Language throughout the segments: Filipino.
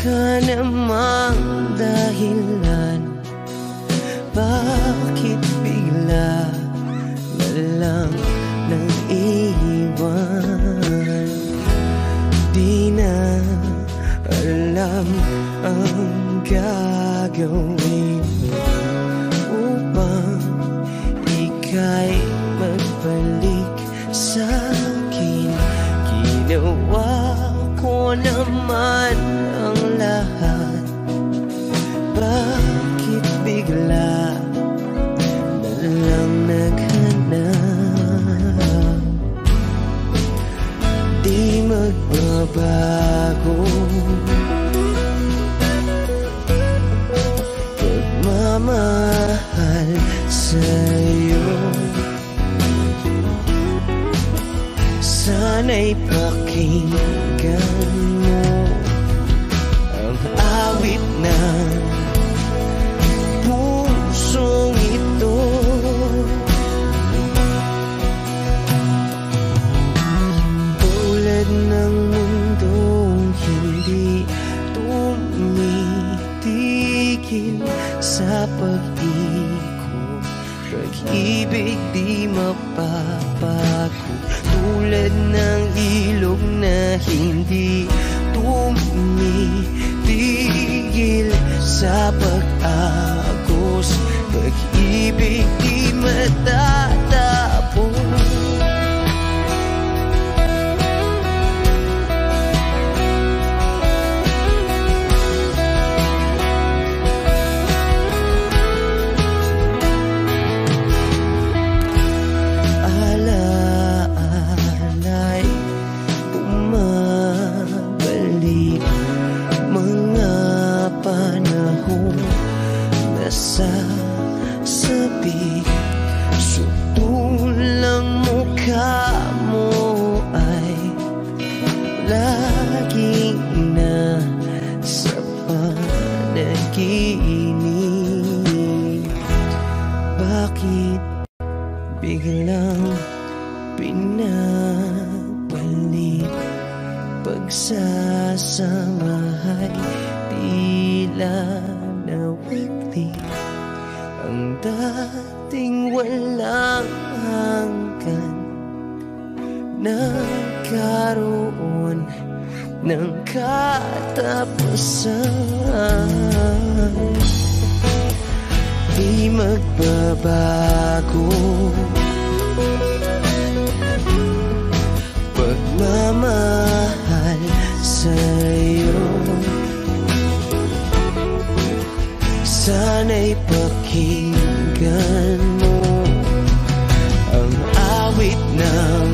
ka namang dahilan, bakit bigla na lang nang iwan? Di na alam ang gagawin upang ika'y magbalik sa'kin. Ginawa ko naman ang lahat, bakit bigla na lang naghanap? Di magbabago pagmamahal sa'yo. Sana'y pakinggan mo ang awit ng pusong ito. Tulad ng mundong hindi tumitigil sa pag-ikot, pag-ibig di mapapago. Tulad ng ilog na hindi tumitigil sa pag-agos, pag-ibig di matatapos. Sasabi, sutulang mukha mo ay lagi na sa panaginip. Bakit biglang pinabalik? Pagsasamahay tila nawagli, ang dating walang hanggan nagkaroon ng katapusan. Di magbabago pagmamahal sa'yo. Sana'y pakinggan mo ang awit ng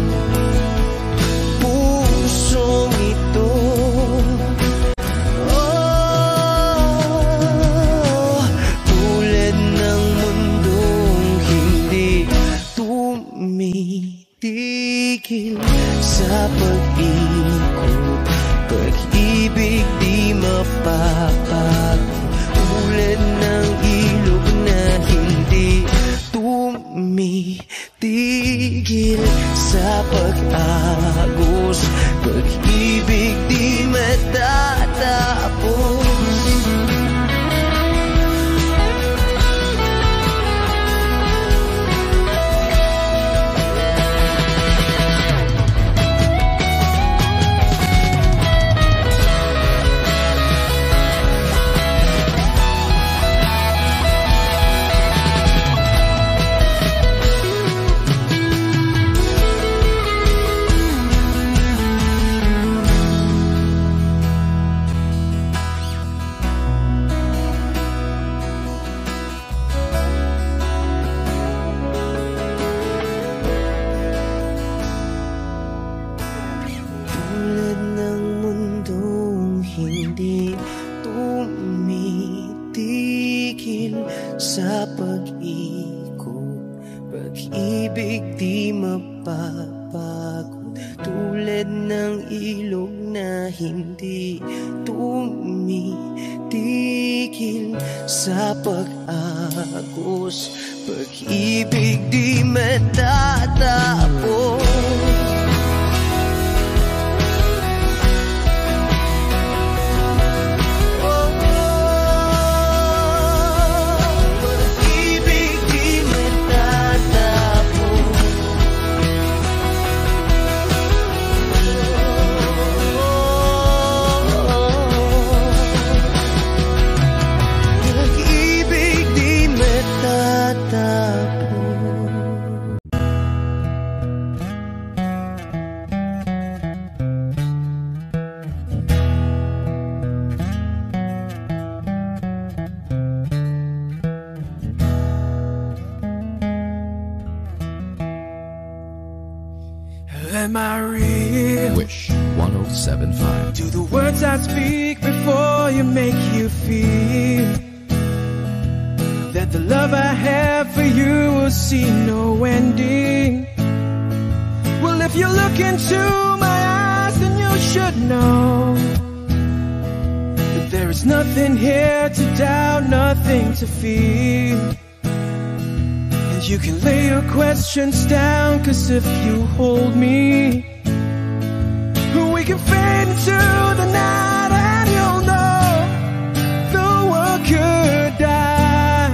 pusong ito. Oh, tulad ng mundong hindi tumitigil sa pag-ikot, pag-ibig di mapapago. Tulad ng ilog na hindi tumitigil sa pag-agos, pag-ibig di matatapos. Sa pag-ikot, pag-ibig di mapapagod. Tulad ng ilog na hindi tumitigil sa pag-agos, pag-ibig di matatapos. Am I real? Wish 107.5. Do the words I speak before you make you feel that the love I have for you will see no ending? Well, if you look into my eyes, then you should know that there is nothing here to doubt, nothing to feel. And you can lay your questions down, 'cause if you hold me, we can fade into the night, and you'll know the world could die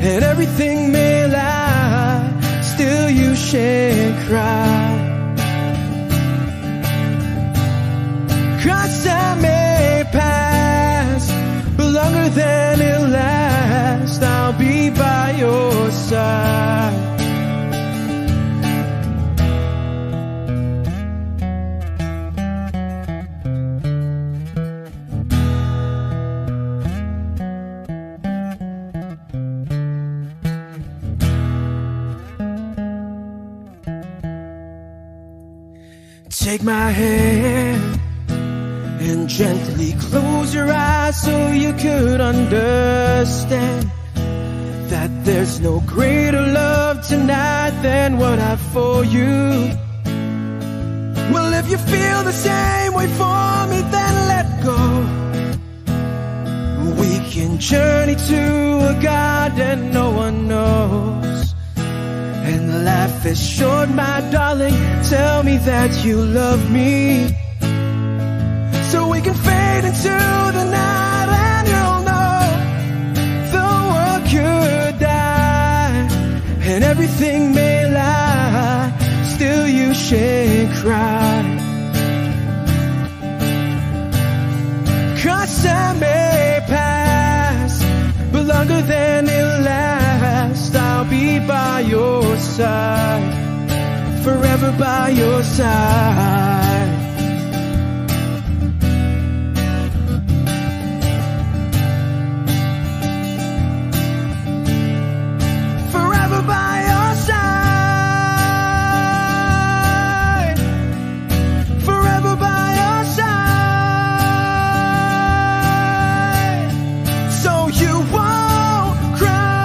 and everything may lie, still you shan't cry. 'Cause time may pass, but longer than it lasts, I'll be by your side. Take my hand and gently close your eyes so you could understand that there's no greater love tonight than what I have for you. Well, if you feel the same way for me, then let go. We can journey to a garden no one knows. And life is short, my darling, tell me that you love me, so we can fade into the night, and you'll know the world could die and everything may lie, still you shan't cry. 'Cause time may pass, but longer than it lasts, I'll be by your side, forever by your side. Forever by your side, forever by your side, so you won't cry.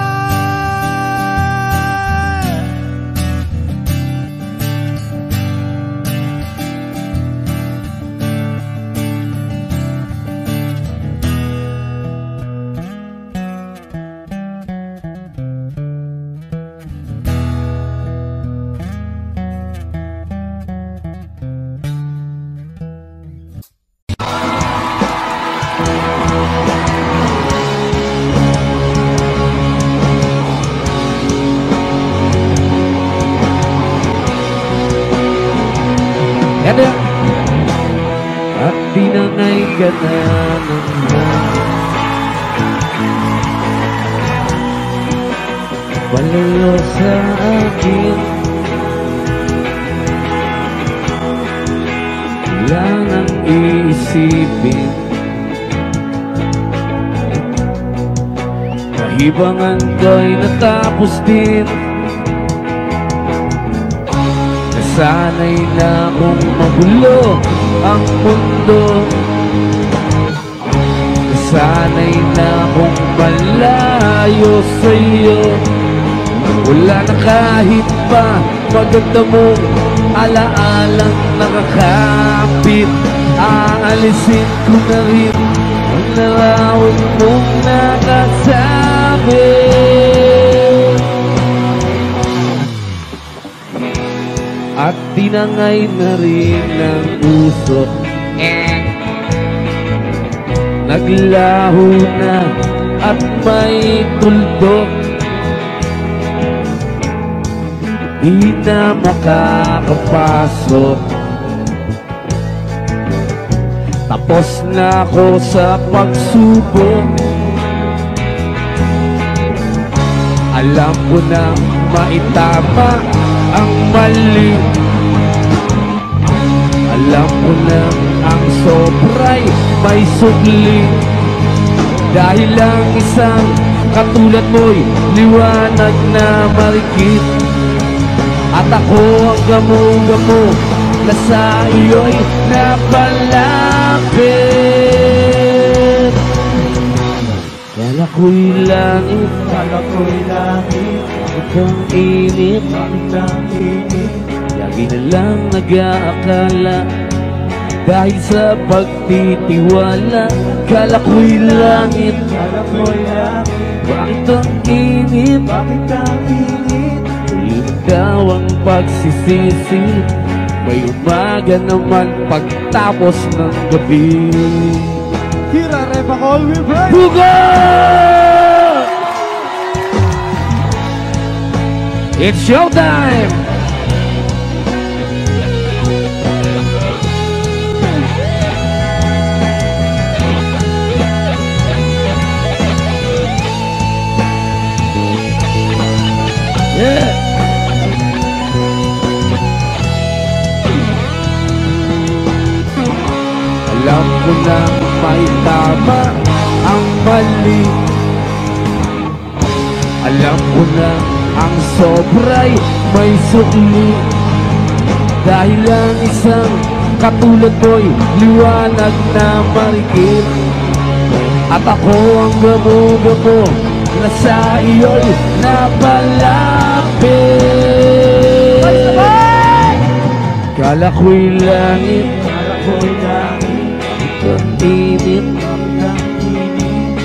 Kada at tinangay ka na ng malayo sa akin, wala nang iisipin. Kahibangan ko'y natapos din, sana'y na kung magulo ang mundo, sana'y na kung malayo sa'yo. Wala na kahit pa maganda mong alaalang nakakapit, aalisin ko na rin ang larawan mong nakasabi. At tinangay na rin ng puso, naglaho na at may tuldok, di na makakapasok. Tapos na ako sa pagsubok, alam ko na maitama ang mali, alam ko na ang sobra'y may sugli. Dahil lang isang katulad mo'y liwanag na marikit, at ako ang gamo-gamo na sa iyo'y napalapit. Kala ko'y langit, ang init, lagi na lang nag-aakala dahil sa pagtitiwala. Kala ko'y langit, bakit ang init? Ulit daw ang pagsisisi, may umaga naman pagtapos ng gabi. Kira Repa Call with Brian. Buga! It's showtime! Yeah! Alam ko na may tama ang mali, alam ko na ang sobra'y may sukli. Dahil ang isang katulad mo'y liwanag na marikit, at ako ang gamo-gamo na sa iyo'y napalapit. Kala ko'y langit, ang init,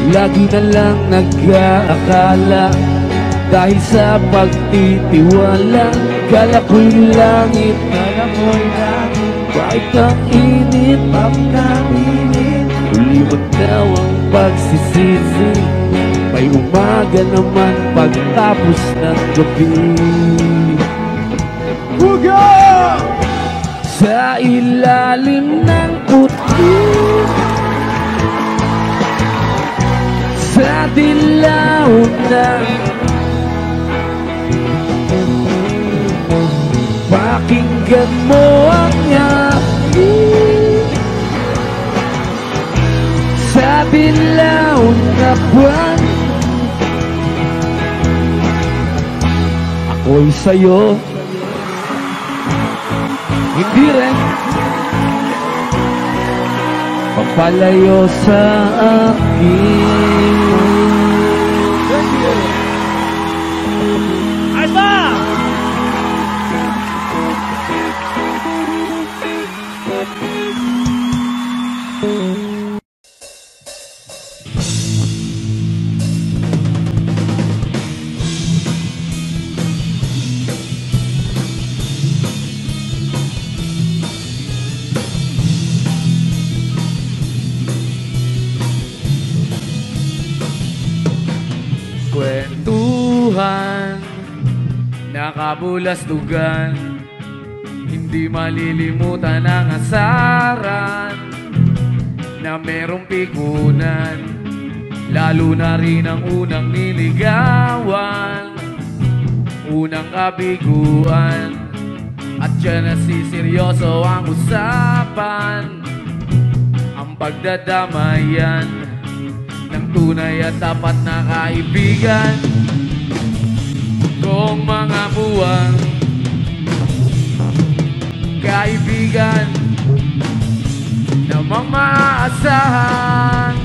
lagi na lang nag-aakala dahil sa pagtitiwala. Kala ko'y langit, bakit ang init? Uliwag daw ang pagsisisi, may umaga naman pagtapos ng gabi. Buga! Sa ilalim ng puti, sa dilaw na pakinggan mo ang aking, sa dilaw na buwan ako'y sa'yo, hindi rin papalayo sa akin. Alba! Kwentuhan, nakabulastugan, hindi malilimutan ang asaran na merong pikunan, lalo na rin ang unang niligawan, unang kabiguan, at dyan nasiseryoso ang usapan, ang pagdadamayan ng tunay at tapat na kaibigan. Kung mga buwang kaibigan namang maaasahan,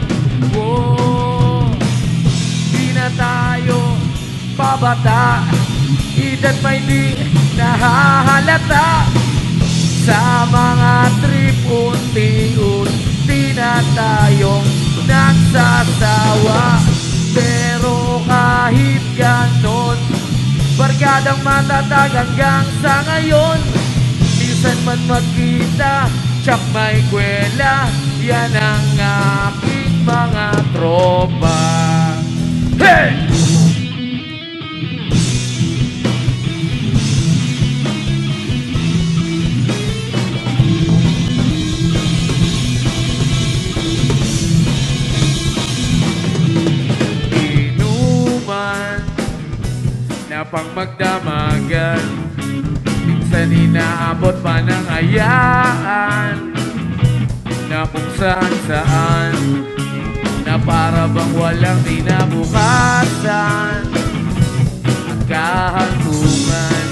oh, di na tayo pabata, edad may di nahahalata. Sa mga trip unti-unti na tayong nagsasawa, pero kahit ganon, barkadang matatag hanggang sa ngayon. Minsan man magkita, tsak may kwela, yan ang aking mga tropa. Hey! Pang magdamagan, minsan inaabot pa ng hayaan, na kung saan-saan, na para bang walang kinabukasan, at kahantungan,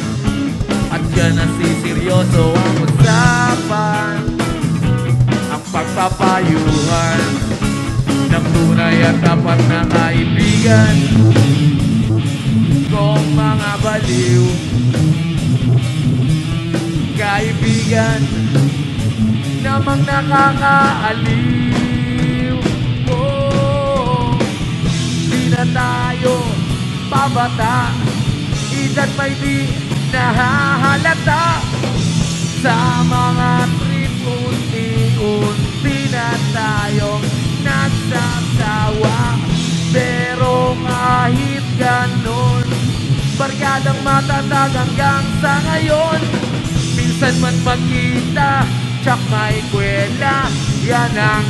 at ka na siseryoso ang usapan, ang pagpapayuhan ng tunay at tapat na kaibigan kong mga baliw. Kaibigan namang nakakaaliw. Oh, di na tayo pabata, edad may di nahahalata. Sa mga trip unti-unti na tayong nagsasawa. Pero kahit ganon, barkadang matatag hanggang sa ngayon. Minsan man magkita, tsak may kwela, yan ang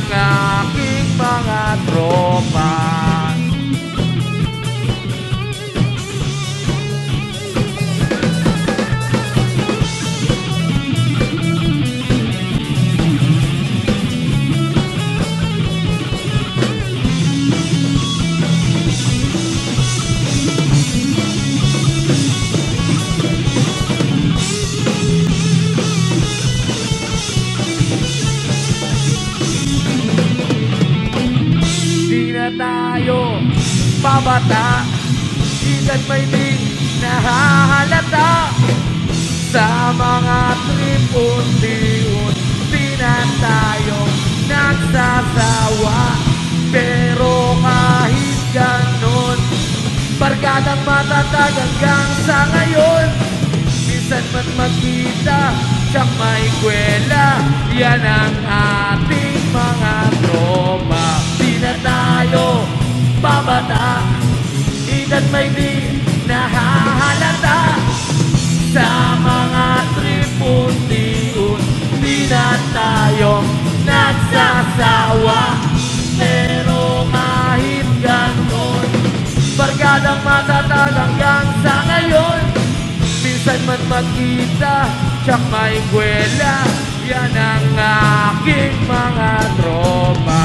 aking mga tropa. Tayo pabata, edad may di nahahalata. Sa mga trip unti-unti na tayong nagsasawa. Pero kahit ganon, barkadang matatag hanggang sa ngayon. Minsan man magkita, tsak may kwela, yan ang ating mga tropa. Di na tayo babata, edad may di nahahalata. Sa mga trip unti-unti na tayong nagsasawa. Pero kahit ganon, barkadang matatag hanggang sa ngayon. Minsan man magkita, tsak may kwela, yan ang aking mga tropa.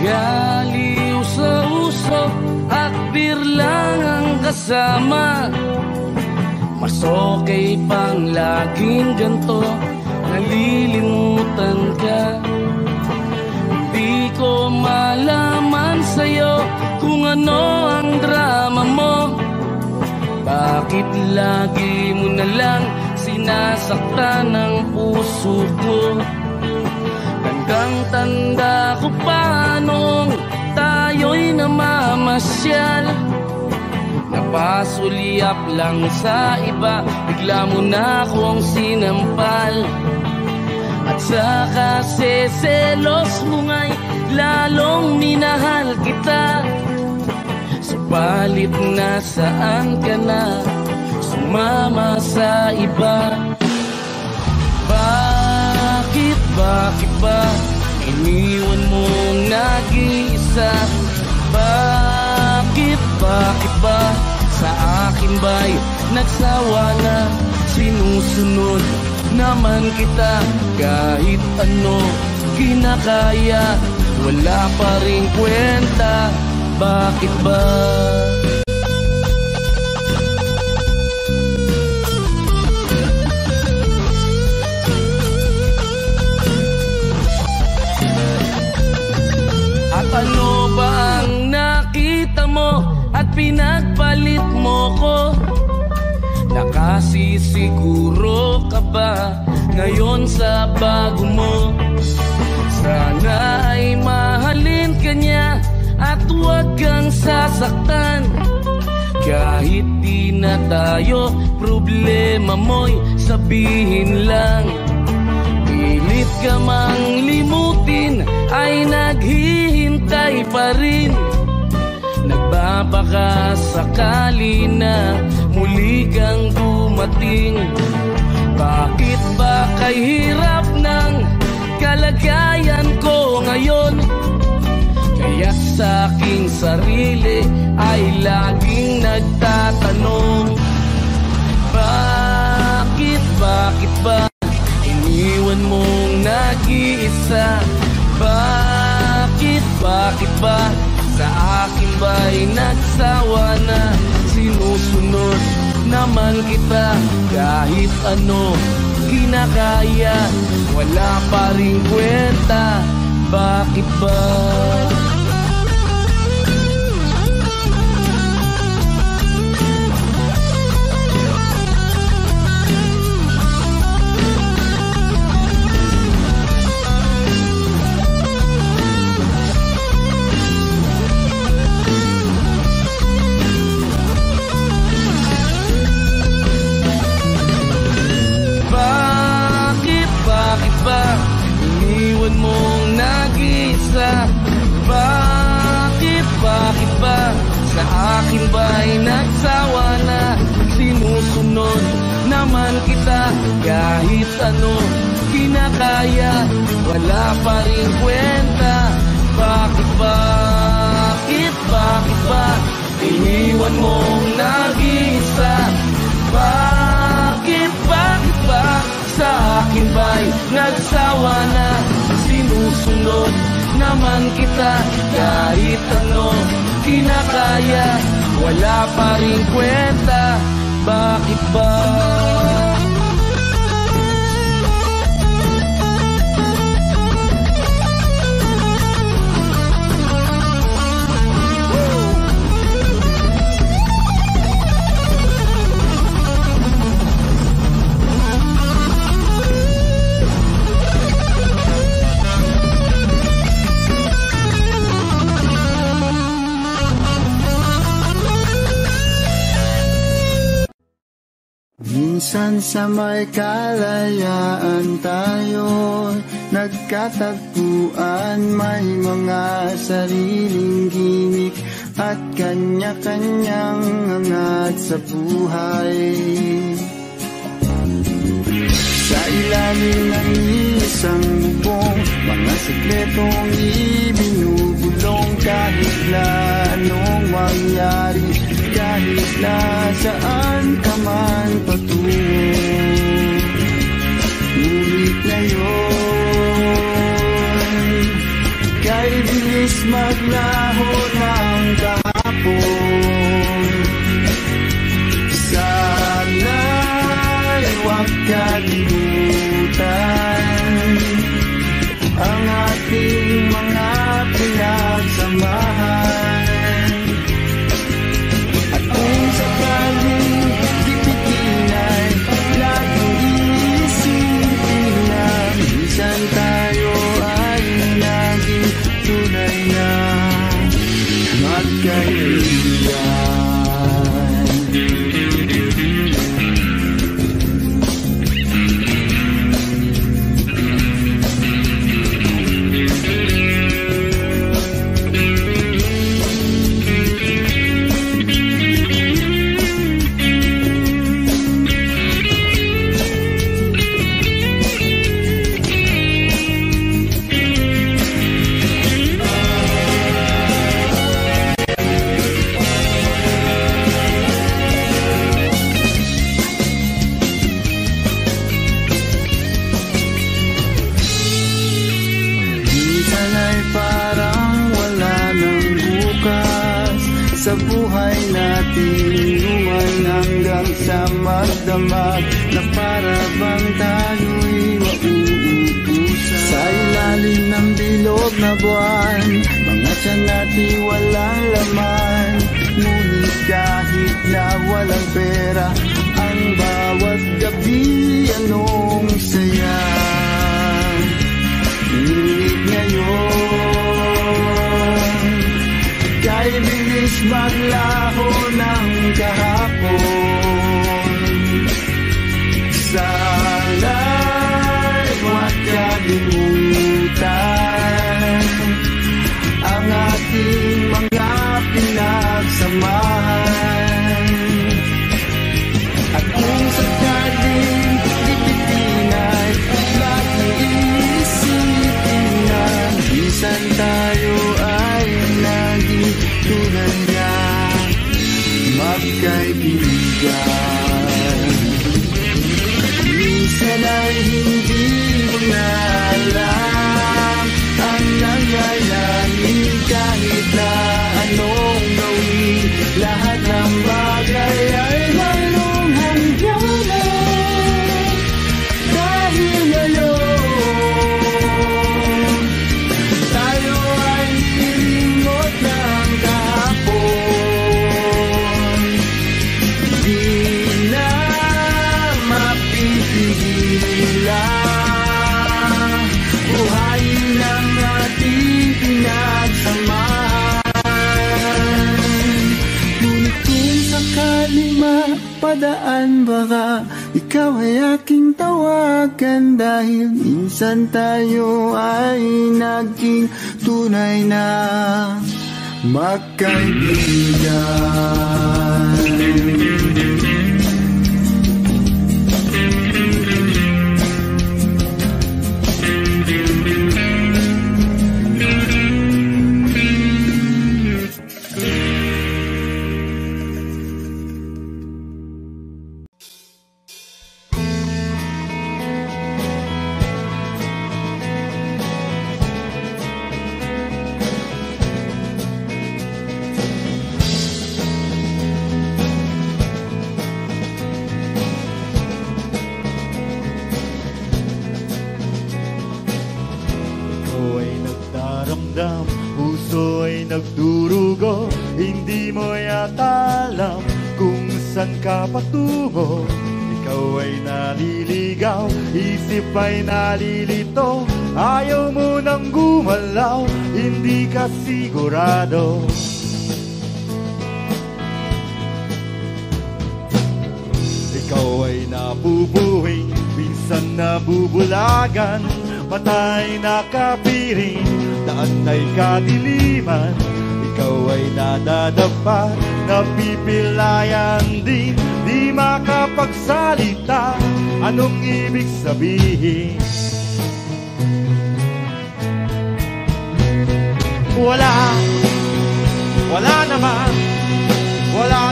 Galiw sa usok at beer lang ang kasama. Mas okay pang laging ganto, nalilimutan ka. Hindi ko malaman sa'yo kung ano ang drama mo. Bakit lagi mo na lang sinasaktan ang puso ko? Tanda ko pa nung tayo'y namamasyal, napasulyap lang sa iba, bigla mo na akong sinampal. At saka seselos mo nga'y lalong minahal kita. Subalit nasaan ka na, sumama sa iba. Bakit ba iniwan mong nag-iisa? Bakit ba sa akin ba'y nagsawa na? Sinusunod naman kita kahit ano kinakaya, wala pa ring kwenta. Bakit ba? Ano ba ang nakita mo at pinagpalit mo ko? Nakasisiguro ka ba ngayon sa bago mo? Sana ay mahalin ka niya at huwag kang sasaktan. Kahit di na tayo, problema mo'y sabihin lang. Pilit ka mang limutin ay naghihintay pa rin. Nagbabaka sakali na muli kang dumating. Bakit ba kay hirap ng kalagayan ko ngayon? Kaya sa aking sarili ay laging nagtatanong, bakit ba iniwan mong nag-iisa? Bakit ba sa akin ba'y nagsawa na? Sinusunod naman kita kahit ano kinakaya, wala pa rin kwenta. Bakit ba? Bakit ba iniwan mong nag-isa? Bakit ba sa akin ba'y nagsawa na? Sinusunod naman kita kahit ano kinakaya, wala pa rin kwenta. Bakit ba iniwan mong nag-isa? Bakit ba sa akin ba'y nagsawa na? Sinusunod naman kita kahit ano kinakaya, wala pa rin kwenta. Bakit ba? Minsan sa may kalayaan tayo nagkatagpuan, may mga sariling gimik at kanya-kanyang angat sa buhay. Sa ilalim ng isang bubong, mga sikretong ibinubulong, kahit na anong mangyari, kahit na saan ka man patungo. Ngunit ngayon, kay bilis maglaho ng kahapon. Sana'y huwag kalimutan ang ating mga pinagsamahan. At kung sakaling tipitin ay laging iisipin na minsan tayo ay naging tunay na magkaibigan. Sa buhay natin luman hanggang sa magdamag, na para bang tayo'y mauubusan. Sa ilalim ng bilog na buwan, mga tiyan natin walang laman. Ngunit kahit na walang pera, ang bawat gabi anong saya. Ngunit ngayon, kay bilis maglaho ng kahapon. Sana'y huwag kalimutan ang ating mga pinagsamahan. At kung sakaling magkaibigan. Minsan ay hindi mo na alam ang nangyayari kahit na anong gawin. Lahat ng bagay ay mayroong hangganan. Dahil ngayon tayo ay nilimot ng kahapon. Di na mapipigilan. Buhayin ang ating pinagsamahan. Ngunit kung sakali mapadaan, baka ikaw ay aking tawagan. Dahil minsan tayo ay naging tunay na magkaibigan. Puso ay nagdurugo, hindi mo yata alam kung saan ka patungo. Ikaw ay naliligaw, isip ay nalilito, ayaw mo nang gumalaw, hindi ka sigurado. Ikaw ay nabubuhay, minsan nabubulagan, matay nakapiring, daan ay kadiliman. Ikaw ay nadadapa, napipilayan din, di makapagsalita, anong ibig sabihin? Wala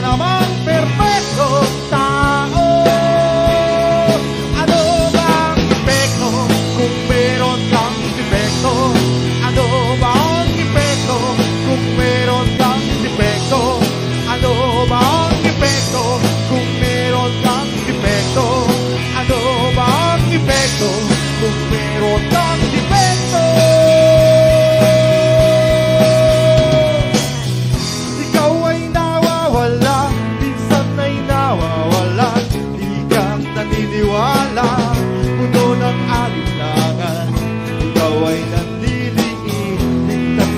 naman perfecto tao. Ano bang epekto kung meron kang defekto? Ano bang epekto kung meron kang defekto? Ano bang epekto kung meron kang defekto? Ano bang epekto kung meron kang defekto? Ikaw ay nawawala, minsan ay nawawala, di ka naniniwala, puno ng alinlangan. Ikaw ay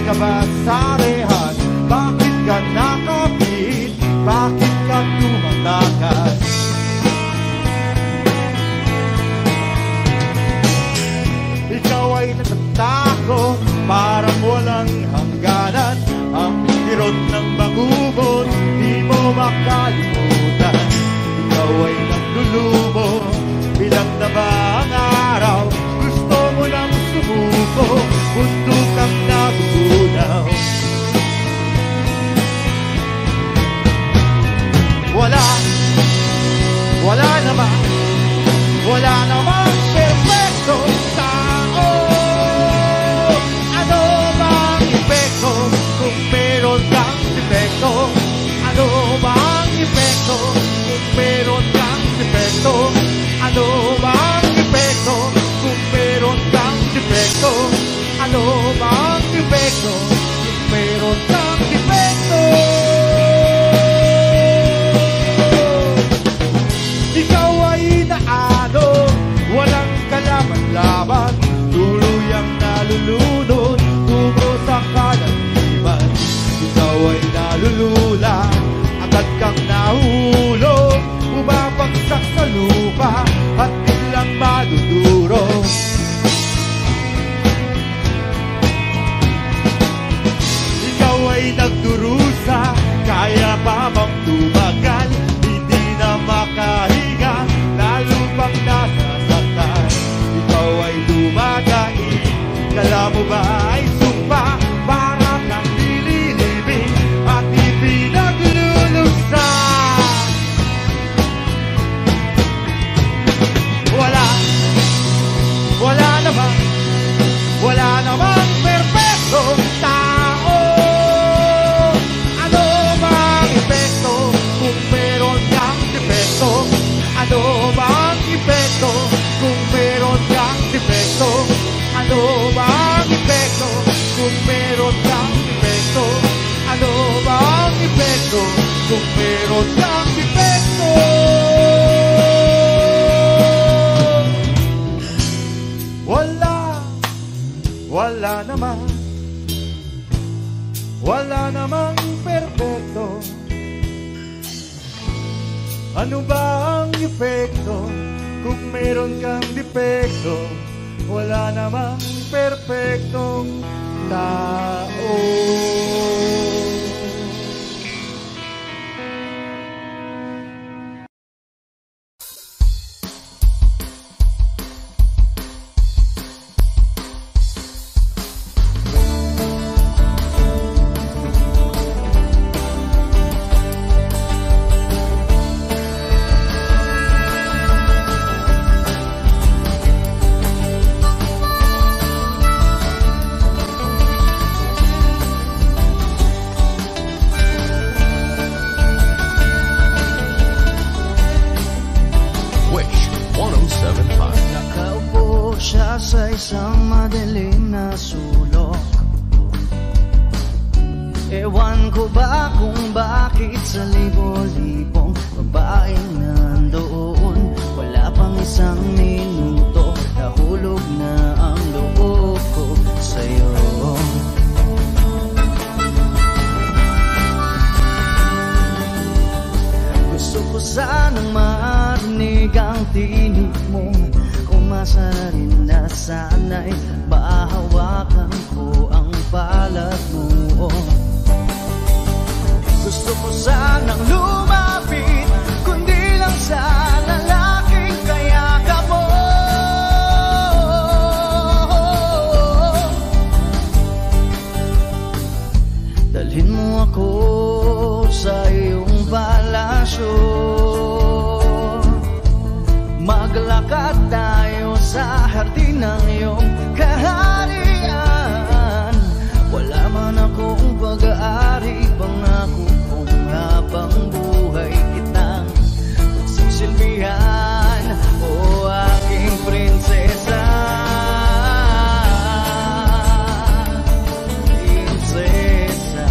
ka ba sa rehan? Bakit ka nakapit? Bakit ka tumatakas? Ikaw ay natatakot, parang walang hangganan. Ang kirot ng bangungot, di mo makalimutan. Ikaw ay naglulumo, bilang na ba ang araw? Gusto mo nang sumuko, mundo kang nagugunaw. Wala namang perfecto tao. Ano bang epekto kung meron kang defekto? Ano bang epekto kung meron kang defekto? Ano bang epekto kung meron kang defekto? Ano bang epekto kung meron kang defekto? Ikaw ay naano, walang kalaban-laban, tuluyang nalulunod, tungo sa kalangiman. Ikaw ay nalulula, agad kang nahulog, bumabagsak sa lupa. kung meron kang depekto. Wala namang perfecto. Ano ba ang epekto kung meron kang depekto? Wala namang perfectong tao. Sa isang madilim na sulok, ewan ko ba kung bakit sa libo-libong babaeng nandoon, wala pang isang minuto, nahulog na ang loob ko sa'yo. Gusto ko sanang marinig ang tinig mo, umasa na rin na sana'y mahawakan ko ang balat mo. Gusto ko sanang lumapit, kundi lang sa lalaking kayakap mo. Dalhin mo ako sa iyong palasyo, maglakad tayo sa hardin ng iyong kaharian. Wala man akong pag-aari, pangako kong habang buhay kitang pagsisilbihan, o aking prinsesa. Prinsesa,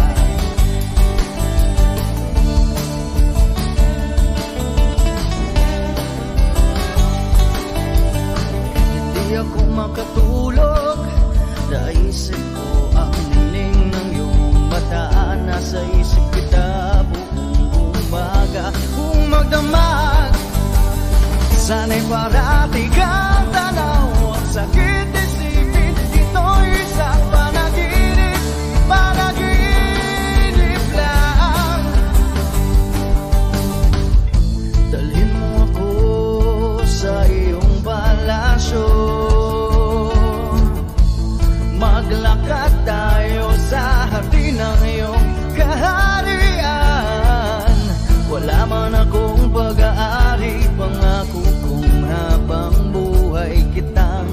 ako makatulog, naisip ko ang nining ng iyong mata. Nasa isip kita buong umaga, kung magdamag sana'y parati kang tanaw. Ang sakit isipin, ito'y isang panaginip, panaginip lang. Dalhin mo ako sa iyong palasyo, maglakad tayo sa hardin ng iyong kaharian. Wala man akong pag-aari, pangako kong habang buhay kitang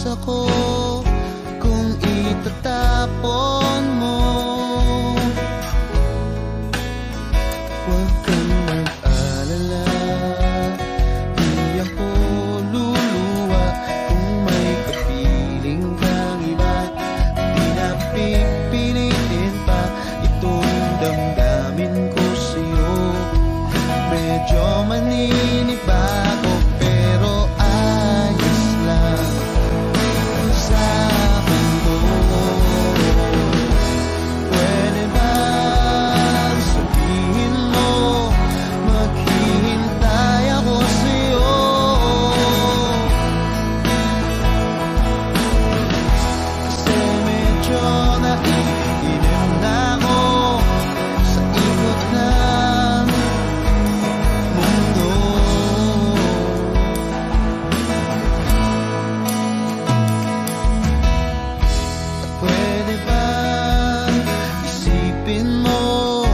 ako kung itatapon mo. Huwag kang mag-alala, di ako luluwa kung may kapiling kang iba. Di na pipilitin pa itong damdamin ko sa'yo. Medyo maninibago pero ayos lang sa akin to. Pwede bang sabihin mo maghihintay ako sa'yo? Kasi medyo naiinim na ako sa ikot ng mundo. At pwede bang isipin mo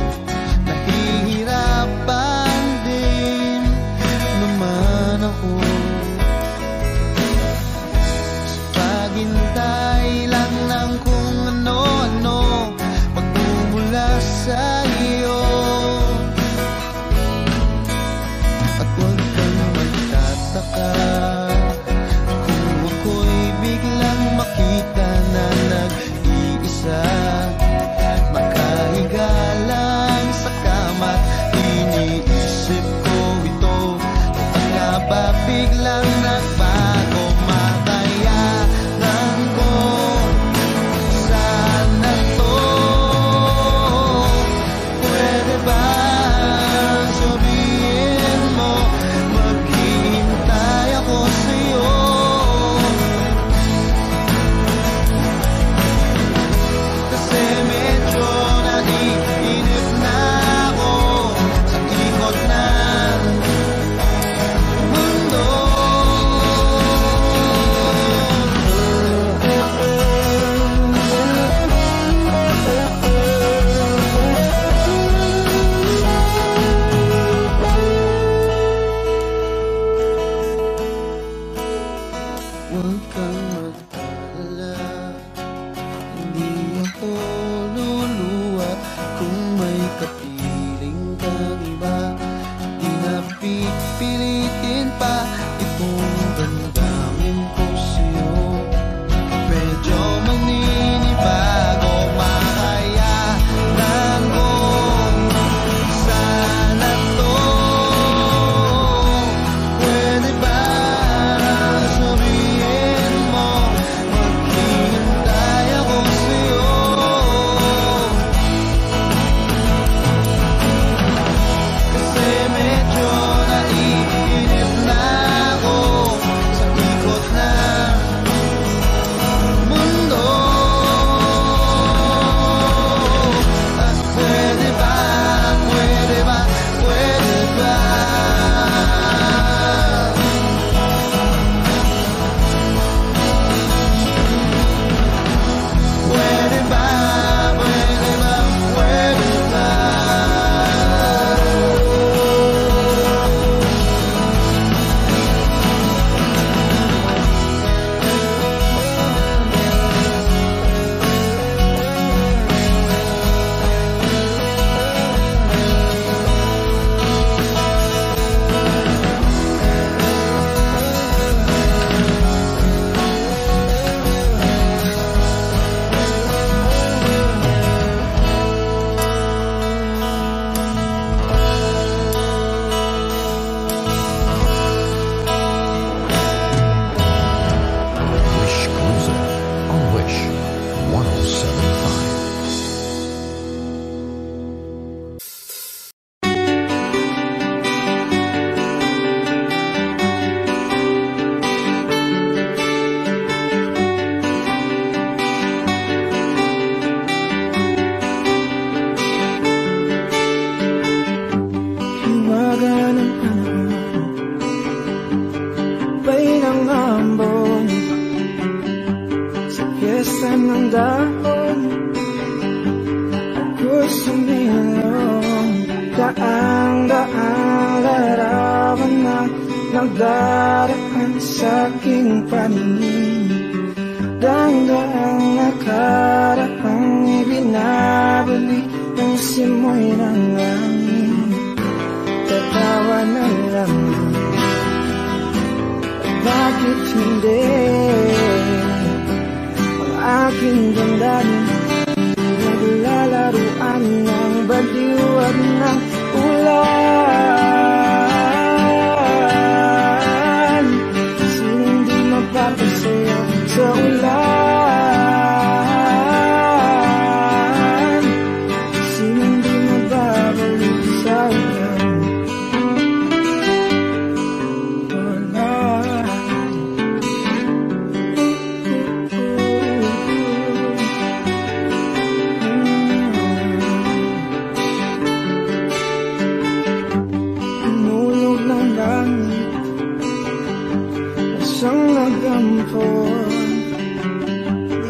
nahihirapan din naman ako sa paghintay lang ng kung ano-ano pagmumula sa iyo. At huwag kang magtataka kung ako'y biglang makita na nag-iisa, makahiga lang sa kama. Iniisip ko ito, kung nga ba biglang nagbago, matayanan ko sana to. Pwede ba sabihin mo maghihintay ako sa'yo? Kasi medyo naiinip na ako sa ikot ng mundo. Huwag kang mag-alala, hindi ako luluwa kung may kapiling kang iba. Di na pipilitin pa itong damdamin ko sa'yo. Medyo maninibago, makayanan ko sana to. Pwede ba sabihin mo maghihintay ako sa'yo? Kasi medyo naiinip na ako sa ikot ng mundo. At pwede ba, pwede ba, pwede ba? Pwede ba, pwede ba, pwede ba? Wish Cruiser on Wish 1075. Hiwaga ng panahon, bay ng ambon, sa piyesta ng dahon, ako'y sumilong. Daang-daang larawan na nagdaraan sa aking paningin. Danggang nakaraang ibinabalik ng simoy ng langit. Tatawa na lang, bakit hindi? Ang aking damdamin naglalaruan ng baliwag ng ulan. Sinong di mapapasayaw sa ulan? Sinong di mababalik sa ulan?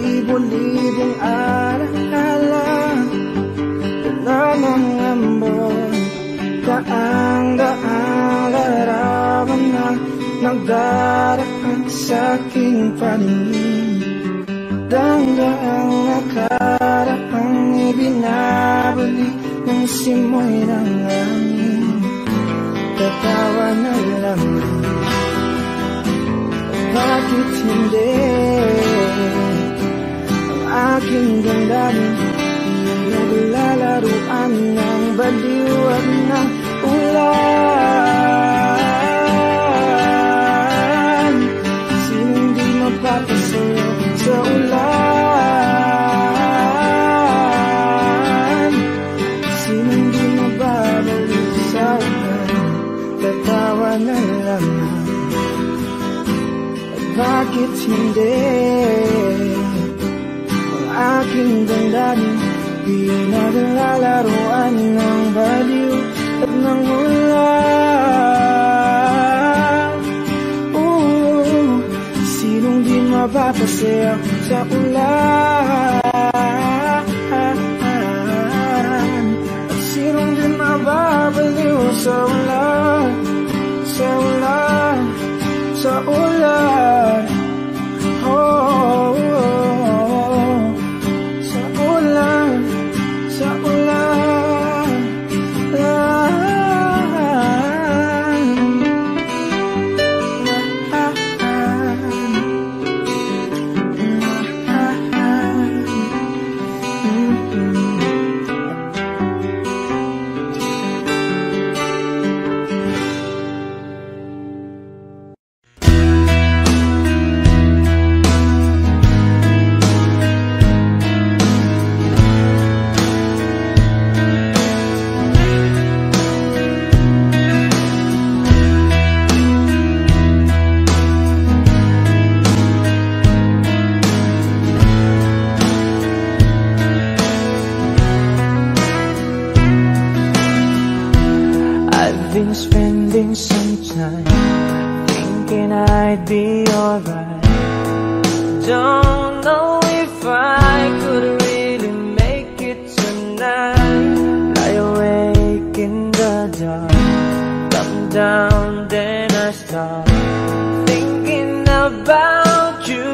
Libo-libong alaala, wala nang ambon, daang-daang larawan na nagdaraan sa aking paningin. Danggang nakaraang ibinabalik ng simoy ng langit. Tatawa na lang, bakit hindi? Aking damdamin naglalaruan ng baliwag ng ulan. Sinong di mapapasayaw sa ulan? Sinong di mababalik sa ulan? Tatawa na lang, bakit hindi? Aking damdamin di naglalaruan ng baliw at ng ulan. Sinong di mapapasayaw sa ulan? At sinong di mababaliw sa ulan? Sa ulan, sa ulan. Oh, been spending some time thinking I'd be alright. Don't know if I could really make it tonight. Lie awake in the dark, come down, then I start thinking about you.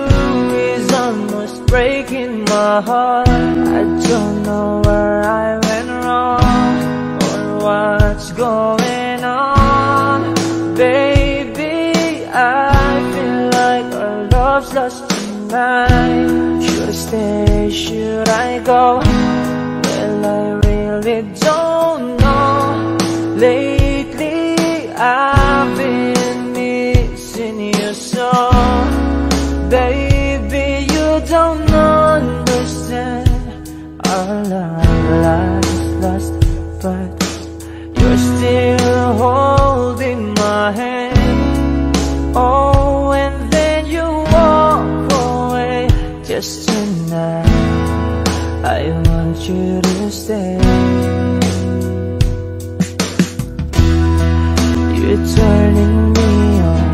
Is almost breaking my heart. I don't know where I went wrong or what's going on, baby. I feel like our love's lost tonight. Should I stay, should I go? Well, I really don't know. Lately I've been missing you so, baby. You don't understand. Our love is lost, but you're still holding my hand. Oh, and then you walk away. Just tonight I want you to stay. You're turning me on,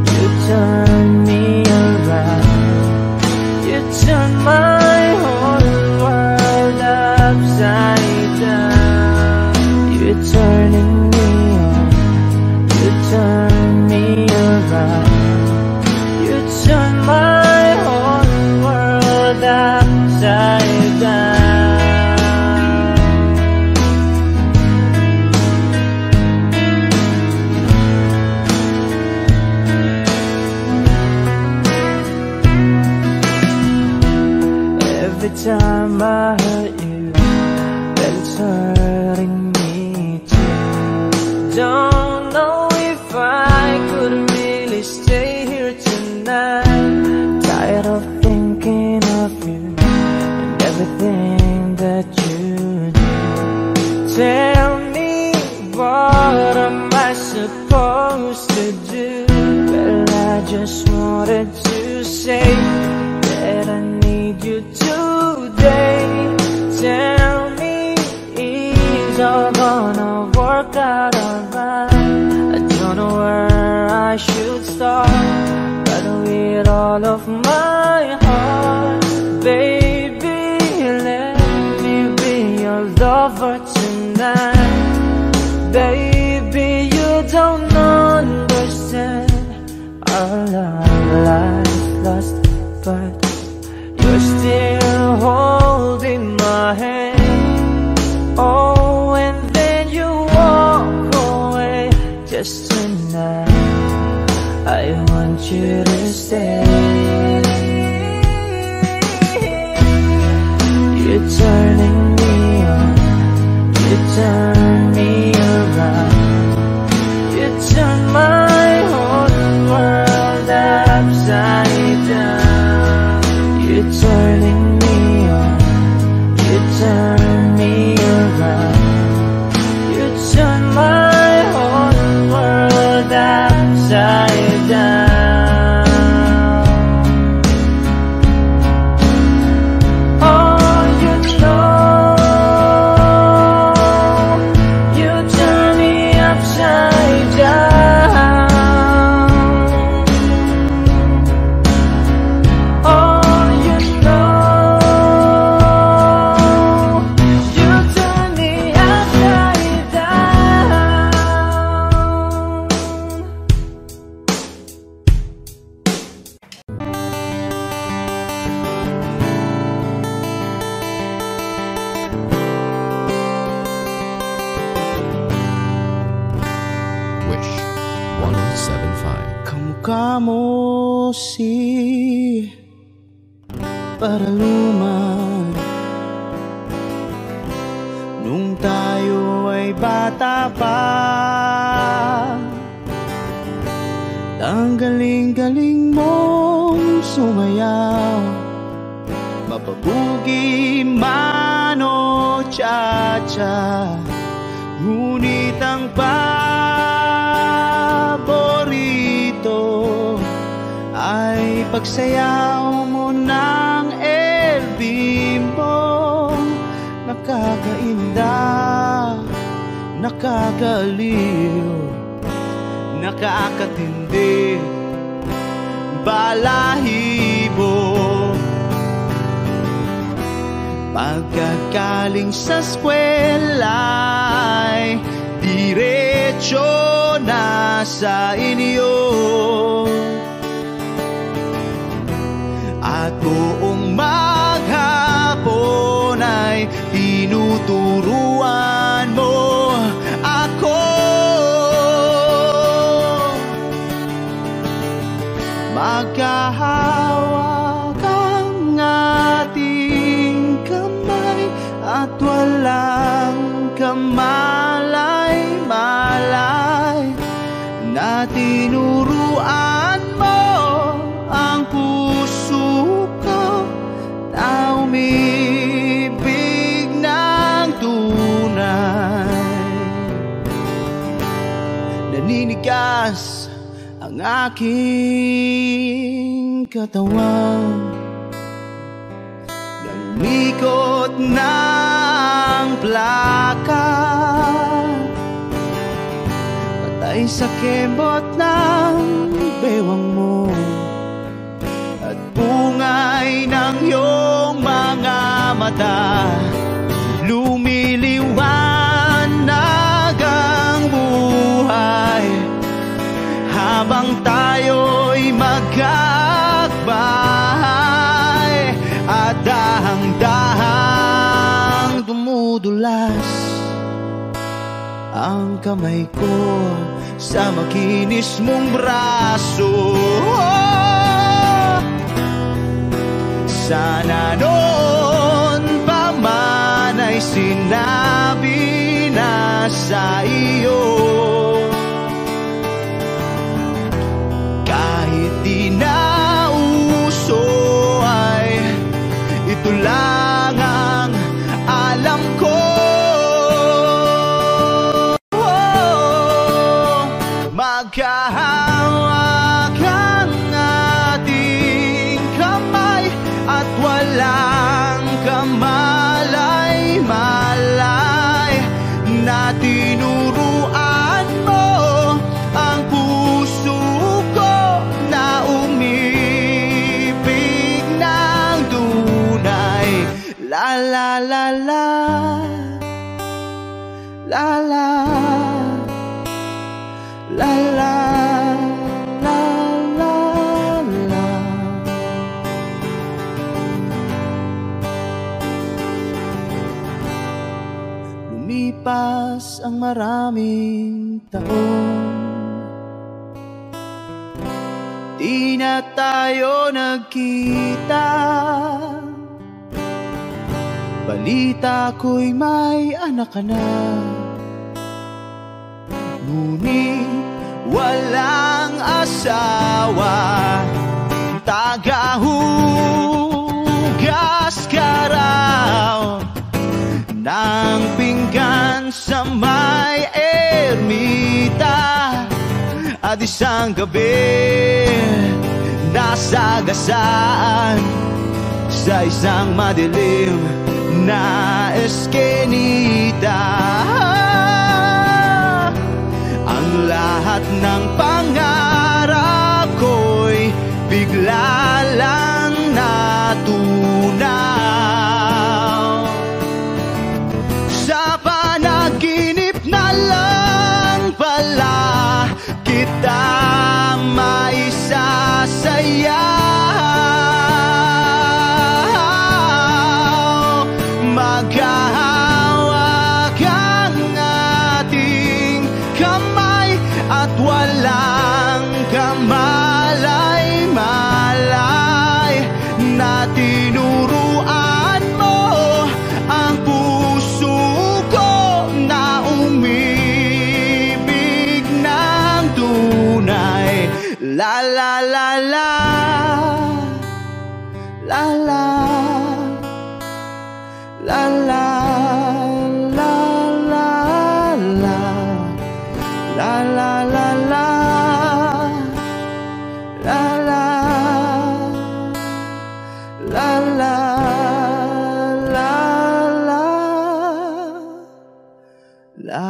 you turn me around, you turn my whole world upside down. You're turning me on, you turn me around, you turn my whole time I hurt you, that it's hurting me too. Don't know if I could really stay here tonight. Tired of thinking of you and everything that you do. Tell me, what am I supposed to do? Well, I just wanted to say that I need you today. Tell me, is all gonna work out alright? I don't know where I should start, but with all of my heart, baby, let me be your lover tonight. Baby, you don't understand our life lost, but you're still holding my hand. Oh, and then you walk away. Just tonight, I want you to stay. You're turning me on, you turn me around, you turn my whole world upside down. You're turning me on, you turn me around, you turn my whole world upside down. Kamukha si Paraluman nung tayo ay bata pa. Ang galing-galing mong sumayaw, mapabugi man o cha-cha, ngunit ang ay pagsayaw mo ng El Bimbo. Nakakainda, nakakaliw, nakakatindi, balahibo. Pagkagaling sa eskwela'y diretso na sa inyo, at buong maghapon ay tinuturuan mo ako. Magkahawak ang ating kamay at walang kamalay-malay na tinuruan mo ang puso ko na umibig ng tunay. Naninigas ang aking katawan, nangikot ng plaka, patay sa kembot ng bewang mo at bungay ng iyong mga mata. Lumiliwanag ang buhay habang tayo'y magkakbahay, at dahang-dahang dumudulas ang kamay ko sa makinis mong braso. Sana noon sinabi na sa iyo. Kahit di na uso ay ito lang ang alam ko. Magkahawak ang ating kamay at walang kamalay-malay na tinuruan mo ang puso ko na umibig ng tunay. La la la la, la la, la la, la la, la. Lumipas ang maraming taon, di na tayo nagkita. Balita ko'y may anak ka na, ngunit walang asawa. Tagahugas ka raw ng pinggan sa may ermita, at isang gabi nasagasaan sa isang madilim na eskenita. Ang lahat ng pangarap ko'y bigla lang natunaw. Sa panaginip na lang pala kita maisasaya. Maghahawak ang ating kamay at walang kamalay-malay na tinuruan mo ang puso ko na umibig ng tunay. La la la la, la la, la la, la la, la la, la la, la, la la, la la, la la, la.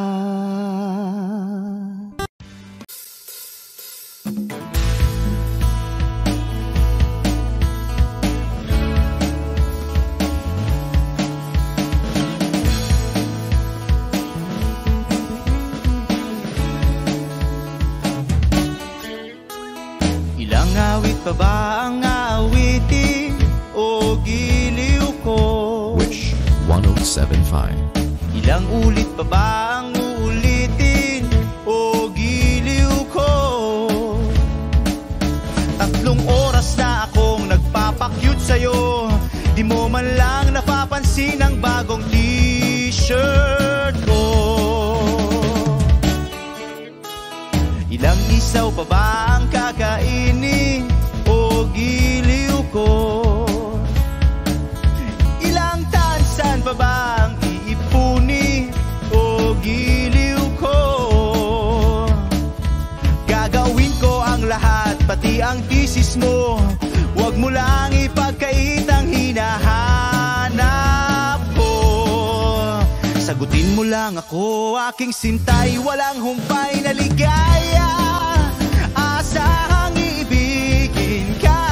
Ilang awit pa ba ang awitin o giliw ko? Wish 1075. Ilang ulit pa ba ang uulitin o giliw ko? 3 oras na akong nagpapakyut sa'yo, di mo man lang napapansin ang bagong t-shirt ko. Ilang isaw pa ba ang kakainin o giliw ko? Ilang tansan pa ba ang iipunin o giliw ko? Gagawin ko ang lahat, pati ang thesis mo. Huwag mo lang ipagkait ang hinahanap ko. Sagutin mo lang ako, aking sintay, walang humpay na ligaya. Asahang iibigin ka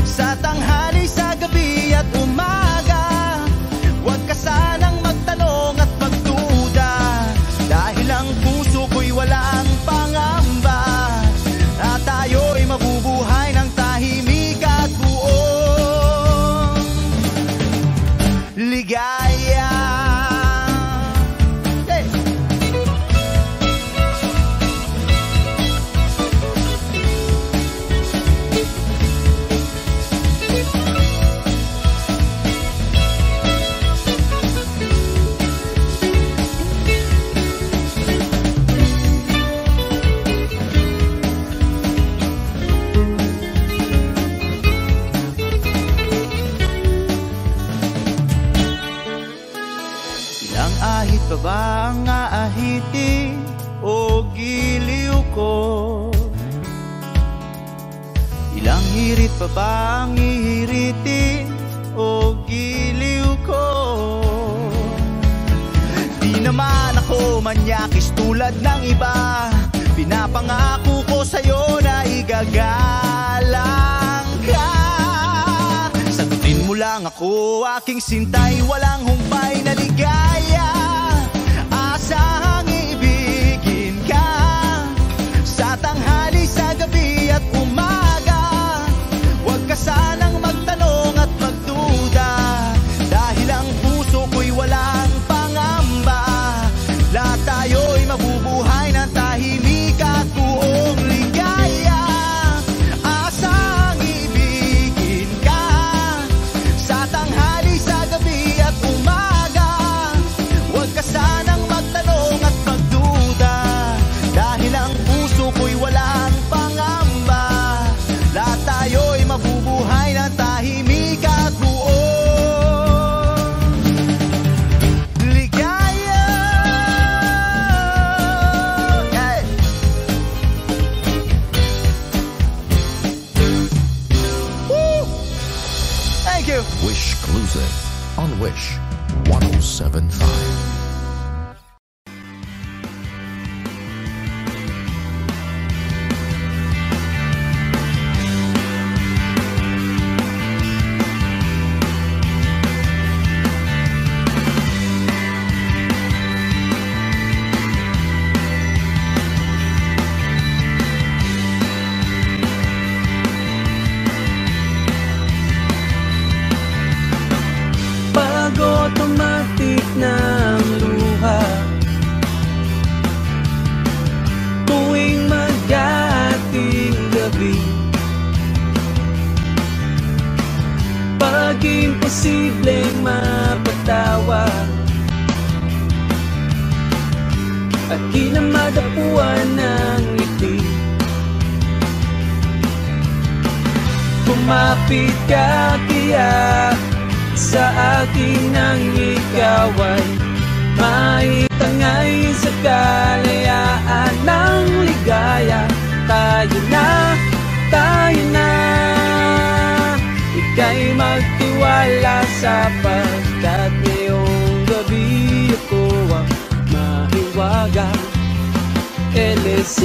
sa tanghali, sa gabi at umaga. Huwag ka sanang magtanong at magduda, dahil ang puso ko'y walang pangamba, at tayo'y mabubuhay ng tahimik at buong ligaya. ba ang aahitin o giliw ko? Ilang hirit pa ba ang ihiritin o giliw ko? Di naman ako manyakis tulad ng iba. Pinapangako ko sa'yo na igagalang ka. Sagutin mo lang ako, aking sintay, walang humpay na ligaya. Asahang ibigin ka sa tanghali, sa gabi at umaga. Huwag ka sanang magtanong at magduda, dahil ang puso ko'y walang pangamba. Lahat tayo'y mabubuhay ng tahimik at buong ligaya. Asang ibigin ka sa tanghali, sa gabi at umaga. Huwag ka sanang magtanong at magduda, dahil ang puso ko'y walang pangamba. Lahat tayo'y mabubuhay ng tahimik at buong ligaya. Hey. Woo! Thank you. Wish Exclusive on Wish 1075. Pag automatic ng luha, tuwing mag-ating gabi, pag imposibleng mapatawa at di na madapuan ng ngiti, kumapit ka kaya sa akin nang ikaw ay maitangay sa kalayaan ng ligaya. Tayo na, ika'y magtiwala sapagkat ngayong gabi ako ang mahiwaga. LSC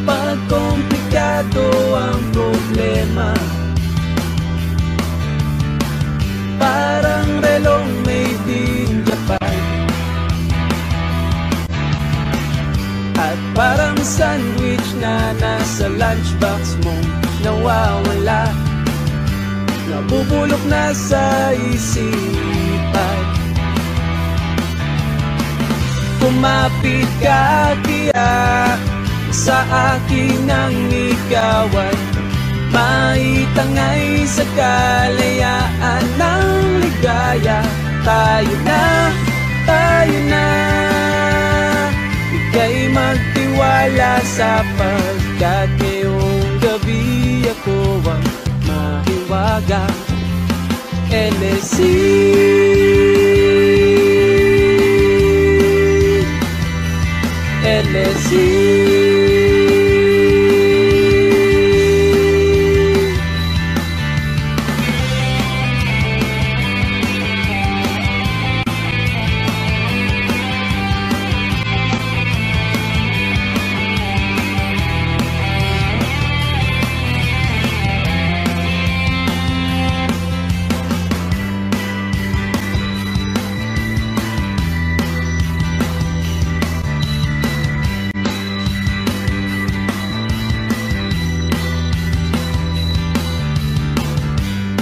pag komplikado ang problema, parang relong made in Japan, at parang sandwich na nasa lunchbox mo nawawala, nabubulok na sa isipan. Kumapit ka kaya sa akin nang ikaw ay maitangay sa kalayaan ng ligaya. Tayo na, ika'y magtiwala sapagkat ngayong gabi ako ang mahiwaga. LSC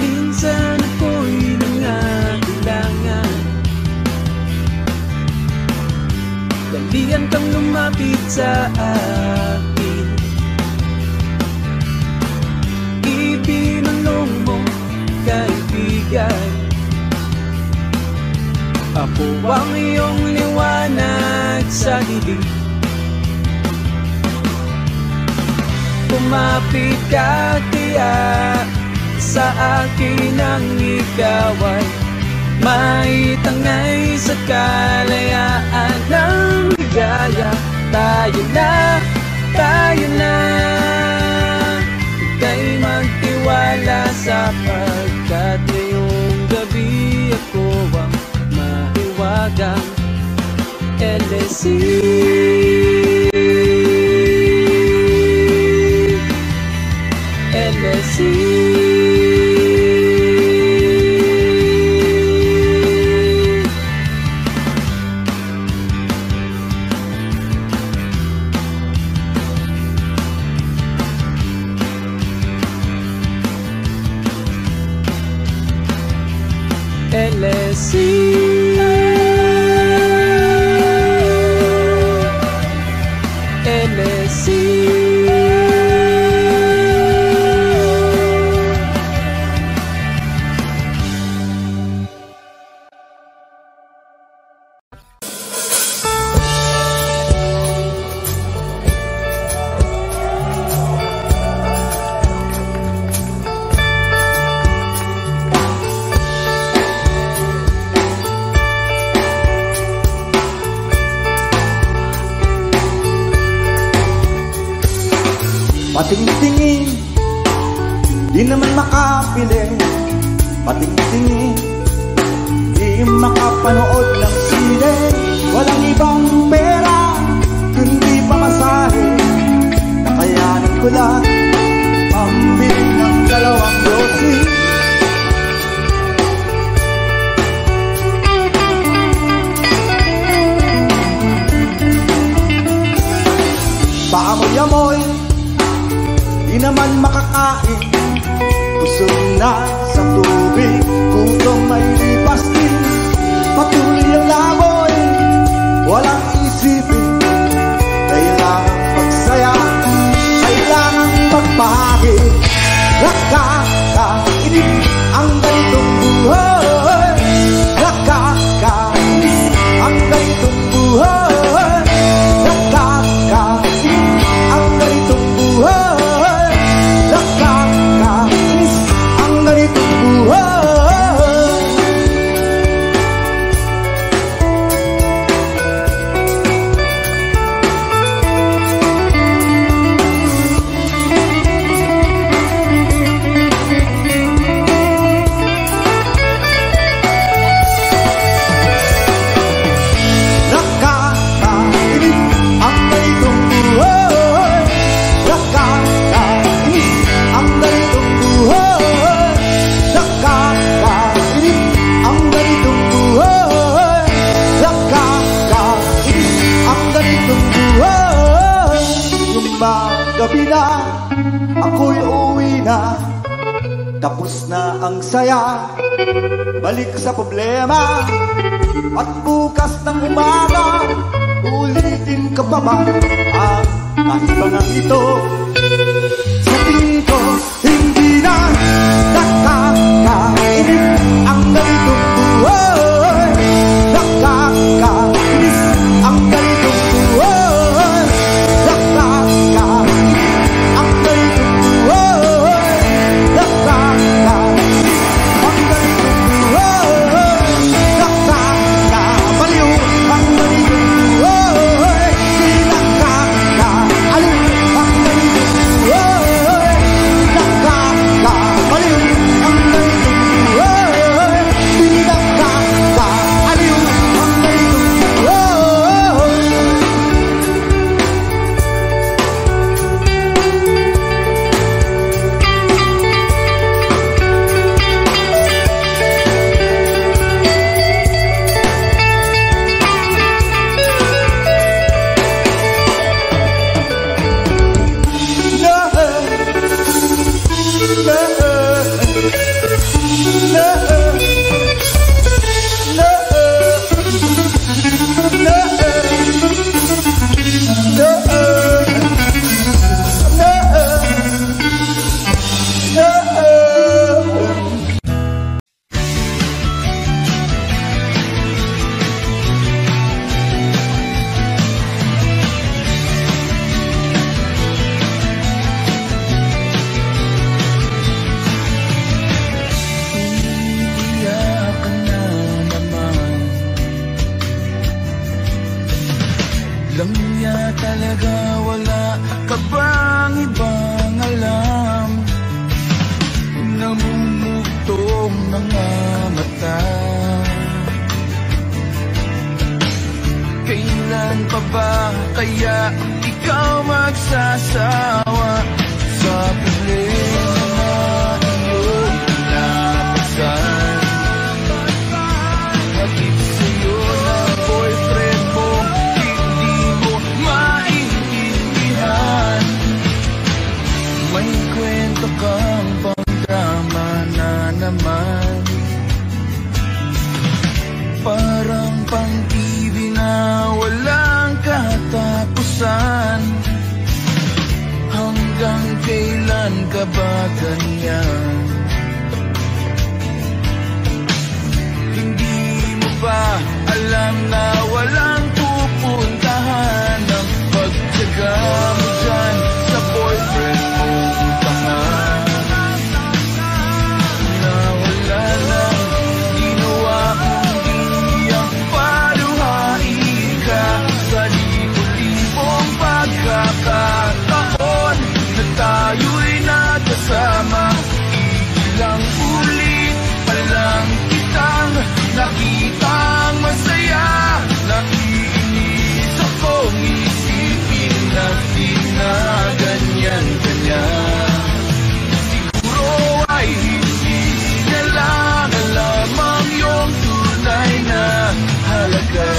minsan ako'y nangangailangan, dalian kang lumapit sa akin, ibinulong mo kaibigan. Ako ang iyong liwanag sa dilim, lumapit ka, kaya sa akin ang ikaw ay maitangay sa kalayaan ng ligaya. Tayo na, ika'y magtiwala sapagkat ngayong gabi ako ang mahiwagang LSC. LSC. LSC. LSC. Patingtingin, di naman makapili. Patingtingin, di makapanood ng sine. Walang ibang pera, kundi pamasahe. Nakayanan ko lang pambili ng 2 dosis. Paamoy-amoy, di naman makakain. Busog na sa tubig, gutom may lipas din. Patuloy ang laboy, walang isipin. Kailangan magsaya, kailangan magpahagi. Nakakainis ang ganitong buhay. Nakakainis ang ganitong buhay. Nakakainis ang ganitong buhay. Nakakainis ang ganitong buhay. Gabi na, ako'y uwi na. Tapos na ang saya, balik sa problema. At bukas ng umaga, ulitin ka pa ba ang kasibangang ito? Sa tingin ko, hindi na nakakainis ang ganitong buhay. Nakakainis ang ganitong buhay. talaga? Wala ka bang ibang alam? Namumugtong mga mata. Kailan pa ba kaya ikaw magsasawa sa problema na iyong pinapasan? Hatid sa'yo ng boyfriend mo, hindi mo maintindihan. May kwento kang pang-drama na naman, parang pang-TV na walang katapusan. Hanggang kailan ka ba ganyan? Hindi mo ba alam na walang pupuntahan ang pagtyaga mo dyan sa boyfriend mong tangan? Na wala lang ginawa kundi ang paluhain ka sa libo-libong pagkakataon na tayo'y nagkasama. Ilang ulit pa lang kitang nakitang masaya. Naiinis akong isipin na di na ganyan-ganyan. Siguro ay hindi niya lang alam ang iyong tunay na halaga.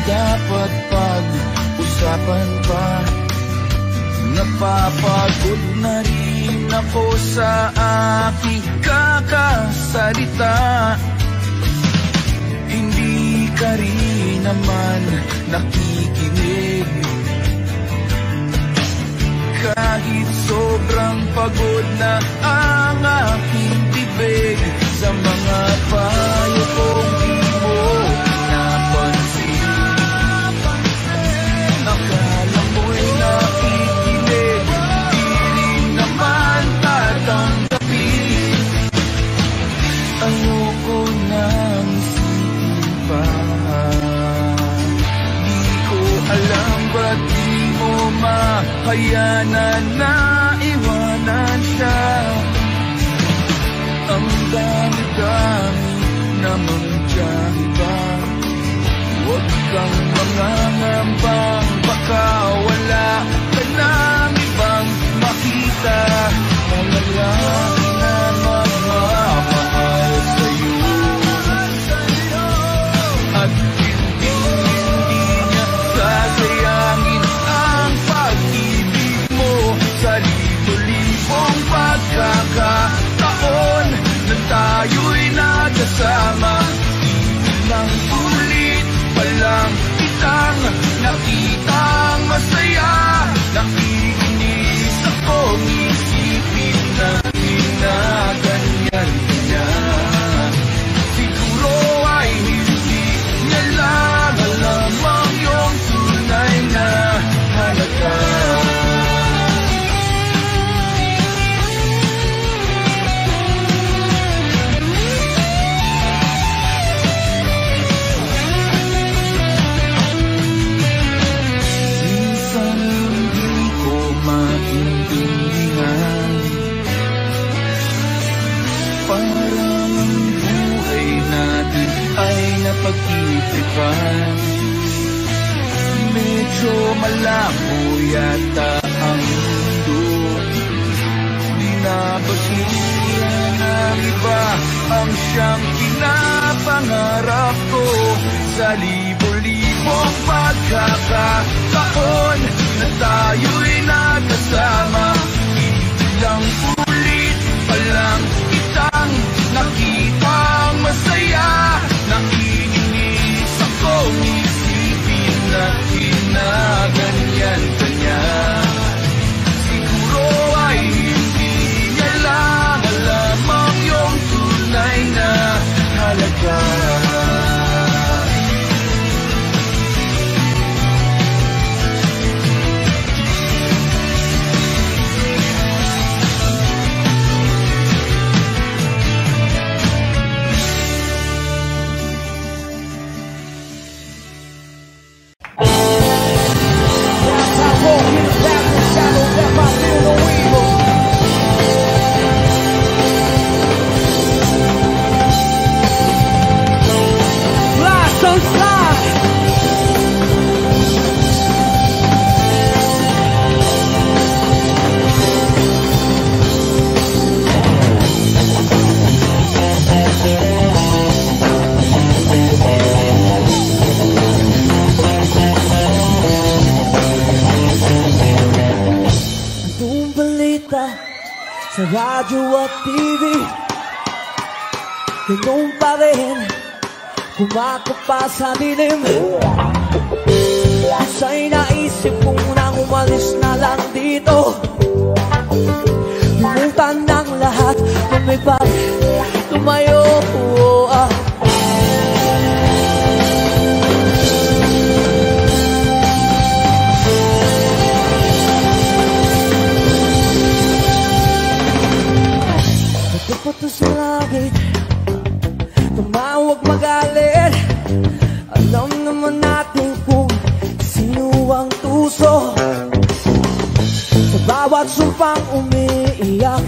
Dapat pag-usapan pa. Napapagod na rin ako sa aking kakasalita. Hindi ka rin naman nakikinig. Kahit sobrang pagod na ang aking bibig sa mga payo kong di mo napansin. Akala mo'y nakikinig, di rin naman tatanggapin. Ayoko nang isipin pa. Di ko alam ba't di mo mahayanan na iwanan siya. Ang dami-dami namang tiyahi ba? Huwag kang mangangambang, baka wala ka nang ibang makita. Mga lalaki na magmamahal sa'yo, at hindi niya sasayangin ang pag-ibig mo sa libo-libong pagkakataon na tayo'y nagkasama. Ilang ulit palang kitang nakitang masaya. Nakikinis akong isipin na ginaganyan-ganyan. Siguro ay hindi niya lang alam ang iyong tunay na halaga. Parang ang buhay natin ay napag-isipan. Medyo malabo yata ang mundo. Di na ba sila ng iba ang siyang pinapangarap ko? Sa libo-libong pagkakataon na tayo'y nagkasama. Ilang ulit pa lang kitang nakitang masaya. Naiinis akong isipin na ginaganyan-ganyan. Siguro ay hindi niya lang alam ang iyong tunay na halaga. sa radyo at TV, ganun pa rin kumakapa sa dilim. Sa'y naisip kong nang umalis na lang dito, limutan ng lahat, lumipad, tumayo. Pagkapato sa langit, tumawag magalit. Alam naman natin kung sino ang tuso. Sa bawat sumpang umiiyak,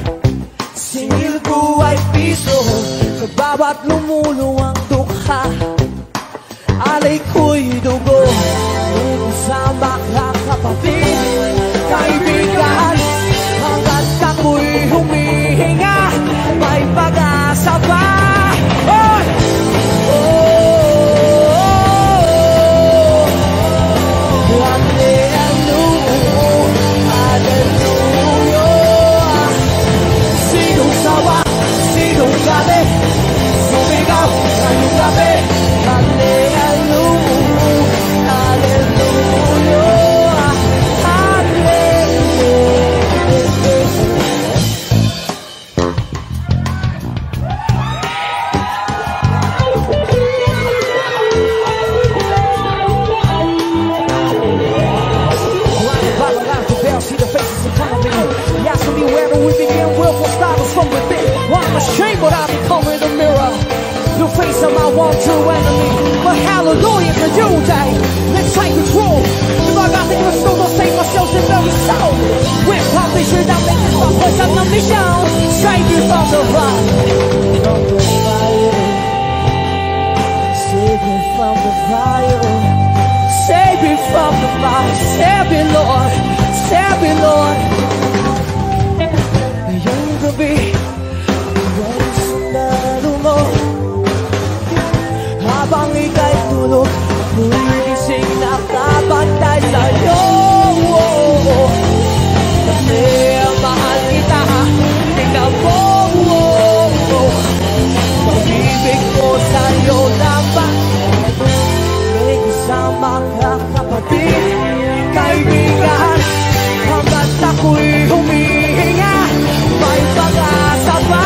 singil ko ay piso. Sa bawat lumuluwang dukha, alay ko'y dugo. May kasama ka kapatid, kaibigan, hanggat ako'y humihinga, may pag-asa pa. Sumigaw ngayong gabi, hallelujah, hallelujah, hallelujah. See the faces in front of me. He asked me wherever we begin, willful styles from within. Well, I'm ashamed, but I become in the mirror, the face of my one true enemy. But hallelujah to you, Daddy. Let's take control. If I got to restore, don't save myself in very soul. With publishing, I'm making my voice on the mission. Save you from the fire. Save me from the fire. Save me from the fire. Save me, Lord. Save me, Lord. Yung gabi, habang ika'y tulog, humigising na kapantay sa'yo. Kasi mahal kita, tingnan mo. Pag-ibig ko sa'yo lamang. May kasama ka kapatid, kaibigan, hanggat ako'y humihinga, may pag-asa pa.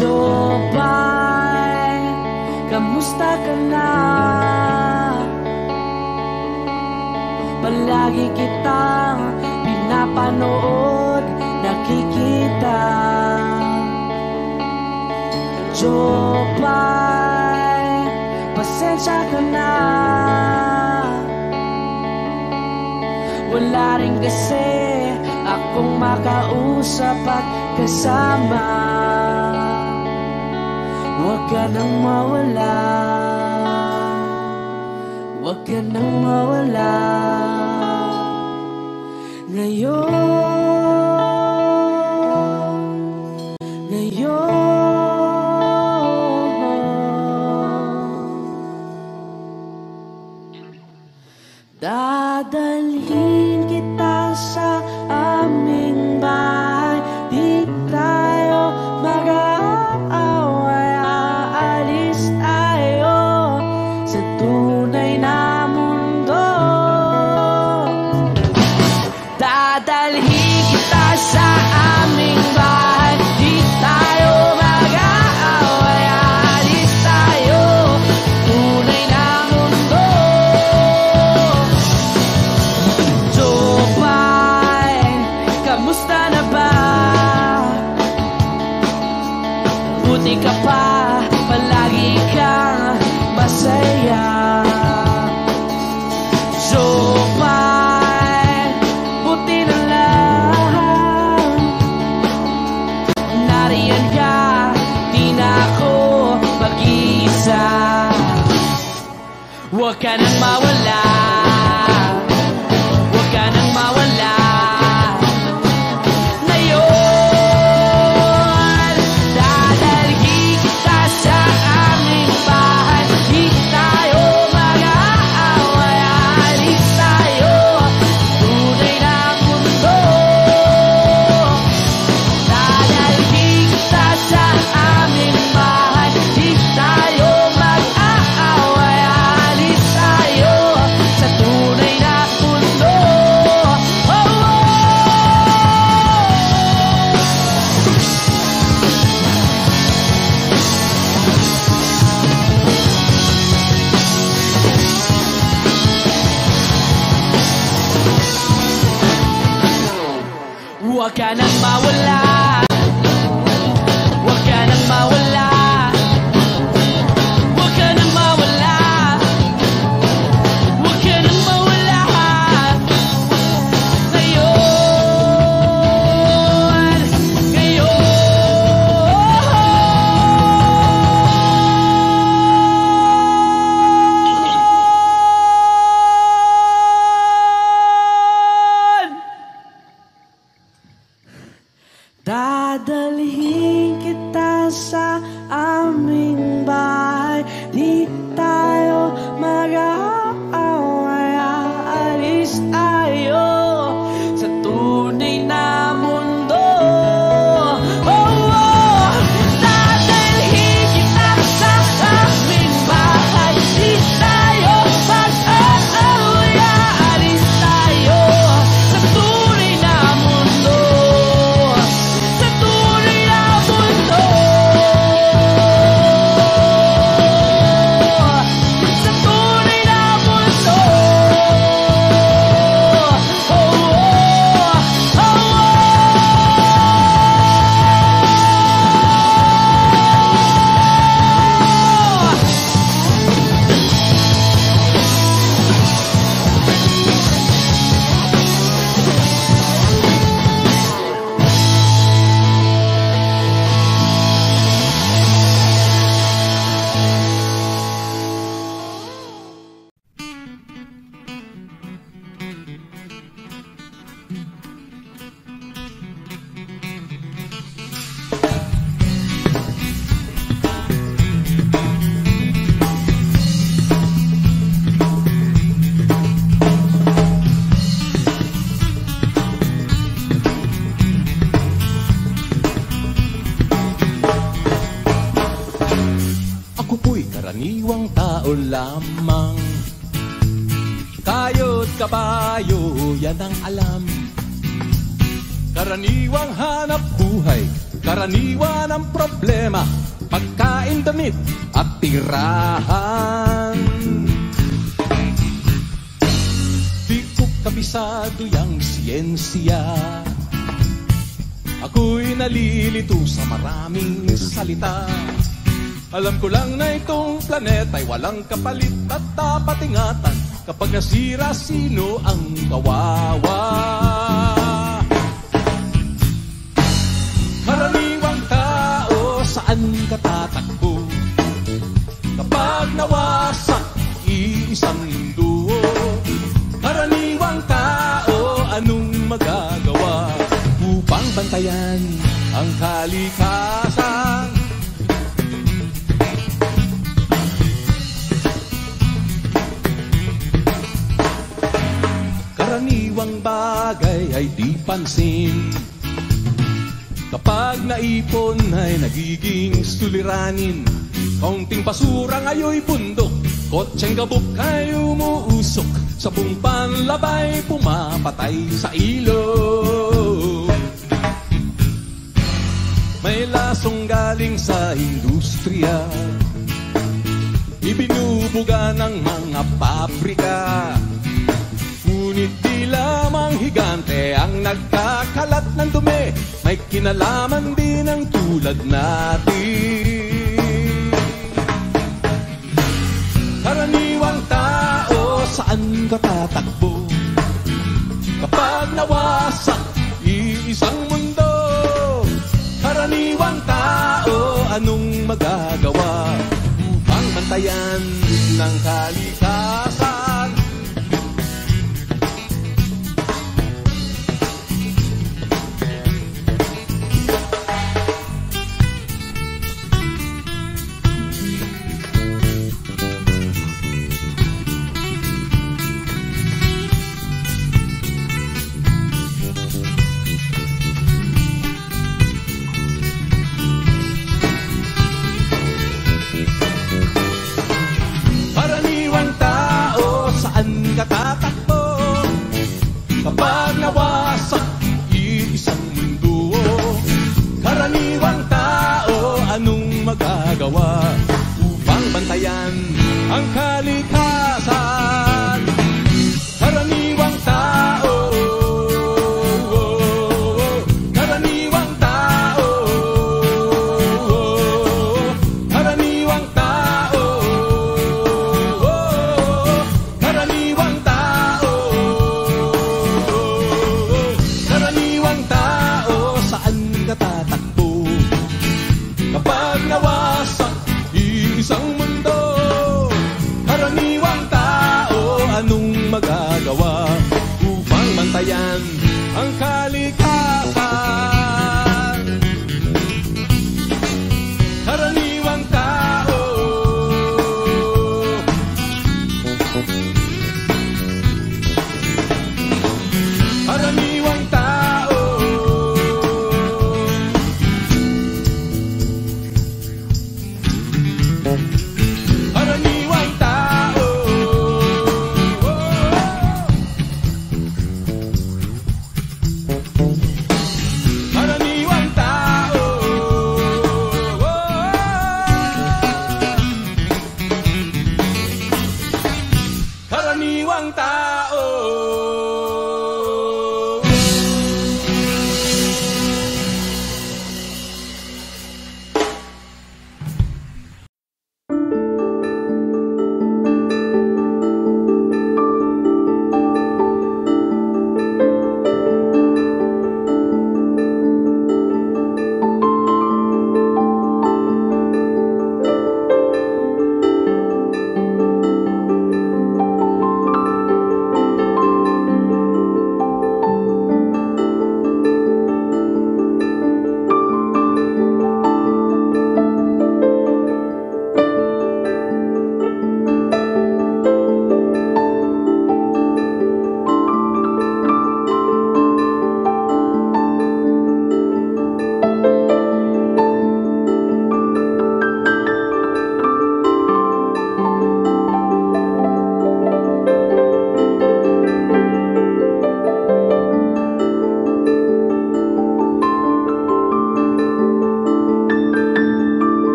Jopay, kamusta ka na? Palagi kitang pinapanood, nakikita. Jopay, pasensya ka na. wala rin kasi akong makausap at kasama. Huwag ka nang mawala, huwag ka nang mawala. Dadalhin kita sa aming bahay, di tayo mag-aaway, aalis tayo sa tunay na mundo. Dadalhin kita sa aming bahay, di tayo mag-aaway, aalis tayo tunay na mundo. Kamusta na ba? Buti ka pa, palagi kang masaya. Jopay, buti na lang nariyan ka, di na ako mag-iisa. Huwag ka nang mawala, huwag ka nang mawala. Huwag ka nang mawala, huwag ka nang mawala, huwag ka nang mawala, huwag ka nang mawala. Ngayon, dadalhin kita sa aming bahay, di tayo mag-aaway, aalis tayo sa tunay na mundo. Dadalhin kita sa aming bahay, di tayo mag-aaway, aalis tayo sa tunay na mundo. Karaniwang tao lamang, kayo't kabayo, yan ang alam. Karaniwang hanap buhay, karaniwan ang problema, pagkain, damit at tirahan. Di ko kabisado yang siyensya, ako'y nalilito sa maraming salita. Alam ko lang na itong planeta ay walang kapalit at dapat ingatan. kapag nasira, sino ang kawawa? Karaniwang tao, saan ka tatakbo? Kapag nawasak iisang mundo, karaniwang tao, anong magagawa upang bantayan ang kalikasan? Karaniwang bagay ay di pansin, kapag naipon ay nagiging suliranin. Kaunting basura ngayon'y bundok, kotseng gabok ay umuusok, sabong panlabay pumapatay sa ilog. May lasong galing sa industriya, ibinubuga ng mga pabrika. Ngunit di lamang higante ang nagkakalat ng dumi, may kinalaman din ang tulad natin. Karaniwang tao, saan ka tatakbo? Kapag nawasak iisang mundo, karaniwang tao, anong magagawa upang bantayan ng kalikasan? Tatakbo kapag nawasak iisang mundo, karaniwang tao, anong magagawa upang bantayan ang kalikasan? Karaniwang tao, karaniwang tao, karaniwang tao, karaniwang tao, karaniwang tao, saan ka tatakbo? Kapag nawasak iisang mundo, karaniwang tao, anong magagawa upang bantayan ang kalikasan?